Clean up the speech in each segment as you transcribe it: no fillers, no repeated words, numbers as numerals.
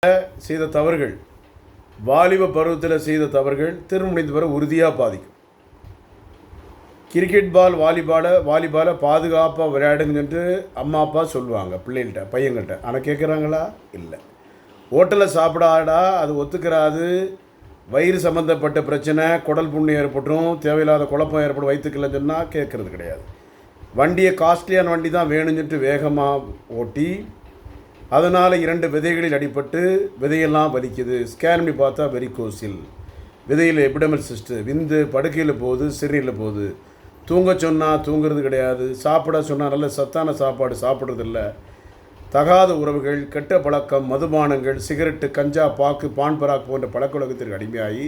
செய்த தவறுகள், வாலிப பருவத்தில் செய்த தவறுகள் திருமணம் முடிந்த பிறகு உறுதியாக பாதிக்கும். கிரிக்கெட் பால் வாலிபாலை பாதுகாப்பாக விளையாடுங்கன்ட்டு அம்மா அப்பா சொல்லுவாங்க பிள்ளைகள்கிட்ட, பையன்கிட்ட. ஆனால் கேட்குறாங்களா? இல்லை. ஹோட்டலில் சாப்பிடாடா, அது ஒத்துக்கிறாது, வயிறு சம்மந்தப்பட்ட பிரச்சனை, குடல் புண்ணு ஏற்பட்டும், தேவையில்லாத குழப்பம் ஏற்படும், வயிற்றுக்கலன்னு சொன்னால் கேட்குறது கிடையாது. வண்டியை காஸ்ட்லியான வண்டி தான் வேணும்னு சொல்லிட்டு வேகமாக ஓட்டி அதனால் 2 விதைகளில் அடிபட்டு விதையெல்லாம் வலிக்குது. ஸ்கேன் பண்ணி பார்த்தா வெரிகோசில், விதையில் எபிடமல் சிஸ்ட்டு, விந்து படுக்கையில் போகுது, சிறுநீரில் போகுது. தூங்க சொன்னால் தூங்குறது கிடையாது, சாப்பிட சொன்னால் நல்ல சத்தான சாப்பாடு சாப்பிட்றதில்ல. தகாத உறவுகள், கெட்ட பழக்கம், மதுபானங்கள், சிகரெட்டு, கஞ்சா, பாக்கு, பான் பராக் போன்ற பழக்க வழக்கத்திற்கு அடிமையாகி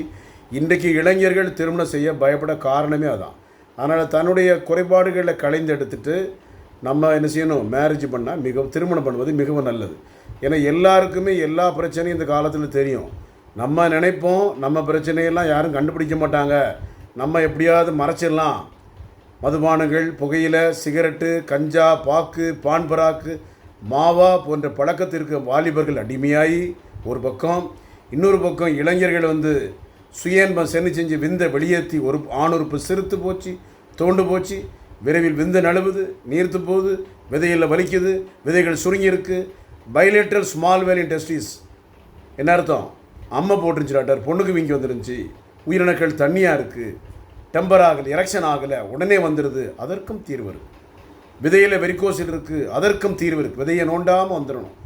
இன்றைக்கு இளைஞர்கள் திருமணம் செய்ய பயப்பட காரணமே அதான். அதனால் தன்னுடைய குறைபாடுகளை களைந்தெடுத்துட்டு நம்ம என்ன செய்யணும், மேரேஜ் பண்ணால் திருமணம் பண்ணுவது மிகவும் நல்லது. ஏன்னா எல்லாருக்குமே எல்லா பிரச்சனையும் இந்த காலத்தில் தெரியும். நம்ம நினைப்போம் நம்ம பிரச்சனையெல்லாம் யாரும் கண்டுபிடிக்க மாட்டாங்க, நம்ம எப்படியாவது மறைச்சிடலாம். மதுபானங்கள், புகையிலை, சிகரெட்டு, கஞ்சா, பாக்கு, பான் பராக்கு, மாவா போன்ற பழக்கத்திற்கு வாலிபர்கள் அடிமையாகி ஒரு பக்கம், இன்னொரு பக்கம் இளைஞர்கள் சுயன்பம் செஞ்சு விந்தை வெளியேற்றி ஒரு ஆணுறுப்பு சிறுத்து போச்சு, தோண்டு போச்சு, விரைவில் விந்து நழுவுது, நீர்த்து போகுது, விதையில் வலிக்குது, விதைகள் சுருங்கியிருக்கு. பைலேட்ரல் ஸ்மால் வேல் இன்டெஸ்டிஸ் என்ன அர்த்தம்? அம்மை போட்டுருந்துச்சு டாக்டர், பொண்ணுக்கு வீங்கி வந்துருந்துச்சு, உயிரினக்கள் தண்ணியாக இருக்குது, டெம்பர் ஆகலை, எரெக்ஷன் ஆகலை, உடனே வந்துடுது. அதற்கும் தீர்வு இருக்குது. விதையில் வெரிகோசில் இருக்குது, அதற்கும் தீர்வு இருக்குது. விதையை நோண்டாமல் வந்துடணும்.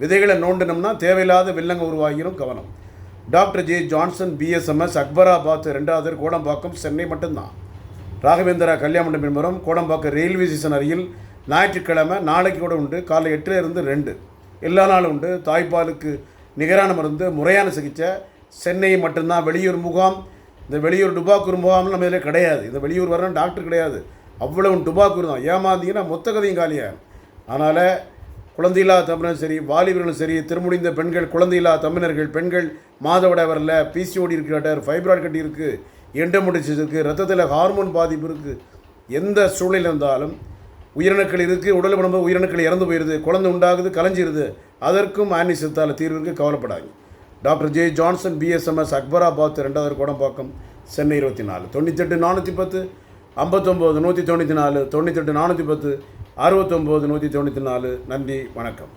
விதைகளை நோண்டினோம்னா தேவையில்லாத வில்லங்க உருவாகிடும். கவனம். Doctor J Johnson, BSMS, Akbarabad 2வது, கோடம்பாக்கம், சென்னை மட்டும்தான். ராகவேந்திரா கல்யாண மண்டபம், கோடம்பாக்கம் ரயில்வே ஸ்டேஷன் அருகில். ஞாயிற்றுக்கிழமை நாளைக்கு கூட உண்டு, காலை 8 to 2 எல்லா நாளும் உண்டு. தாய்ப்பாலுக்கு நிகரான மருந்து, முறையான சிகிச்சை. சென்னை மட்டும்தான். வெளியூர் முகாம், இந்த வெளியூர் டுபாக்கூர் முகாம்னு நம்ம இதில் கிடையாது. இந்த வெளியூர் வரணும் டாக்டர் கிடையாது, அவ்வளவு டுபாக்கூர் தான். ஏமாந்தீங்கன்னா மொத்த கதையும் காலியாக. அதனால் குழந்தையில்லா தமிழரும் சரி, வாலிபர்களும் சரி, திருமுடிந்த பெண்கள், குழந்தையில்லா தமிழர்கள், பெண்கள் மாதவிடாய் வரல, பிசிஓடி இருக்கிறார், ஃபைப்ராய்டு கட்டி இருக்குது, எண்டோமெட்ரியோசிஸ் இருக்குது, ரத்தத்தில் ஹார்மோன் பாதிப்பு இருக்குது. எந்த சூழ்நிலை இருந்தாலும் உயிரணுக்கள் இருக்குது, உடல் பண்ணும்போது உயிரணுக்கள் இறந்து போயிடுது, குழந்தை உண்டாகுது, கலைஞ்சிருது. அதற்கும் ஆன்டிசெப்டால் தீர்வு இருக்குது, கவலைப்படாங்க. Doctor J Johnson, BSMS, Akbarabad 2வது, கோடம்பாக்கம், சென்னை 24 98 410 59 194 98 410 69 194. நன்றி, வணக்கம்.